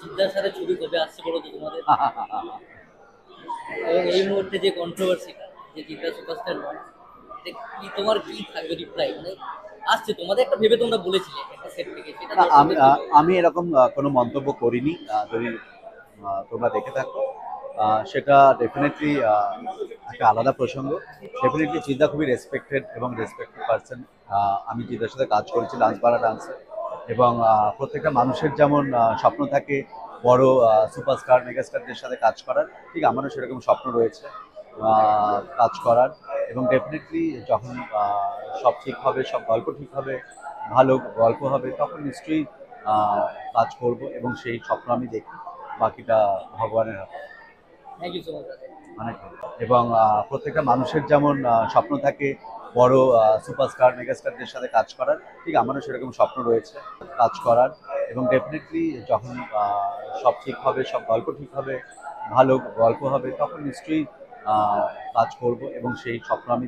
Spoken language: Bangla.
চিন্তার সাথে ছবি কবে আসছে বলো তো তোমাদের? এবং এই মুহূর্তে যে কন্ট্রোভার্সিটা, যে চিন্তা সুপারস্টার নয়, এটা কি তোমার কি থাকবে রিপ্লাই? মানে আসছে তোমাদের একটা ভেবে তোমরা বলেছিলে একটা সেট থেকে, সেটা না, আমি দর্শকদের কি বলবে? আমি এরকম কোনো মন্তব্য করিনি। যদি তোমরা দেখে থাকো, সেটা ডেফিনেটলি একটা আলাদা প্রসঙ্গ। ডেফিনেটলি চিন্তা খুবই রেসপেক্টেড এবং রেসপেক্টেড পার্সন। আমি চিন্তার সাথে কাজ করেছি ডান্স বারা ডান্সে, এবং প্রত্যেকটা মানুষের যেমন স্বপ্ন থাকে বড় সুপারস্টার মেগাস্টারদের সাথে কাজ করার, ঠিক আমারও সেরকম স্বপ্ন রয়েছে কাজ করার। এবং ডেফিনেটলি যখন সব ঠিক হবে, সব গল্প ঠিক হবে, ভালো গল্প হবে, তখন নিশ্চয়ই আহ, কাজ করব এবং সেই স্বপ্ন আমি দেখি। বাকিটা ভগবানের হাতে। Thank you so much. অনেক ভালো। এবং প্রত্যেকটা মানুষের যেমন স্বপ্ন থাকে বড় সুপারস্টার মেগাস্টারদের সাথে কাজ করার, ঠিক আমারও সেরকম স্বপ্ন রয়েছে কাজ করার। এবং ডেফিনেটলি যখন সব ঠিক হবে, সব গল্প ঠিক হবে, ভালো গল্প হবে, তখন নিশ্চয়ই কাজ করব এবং সেই স্বপ্ন আমি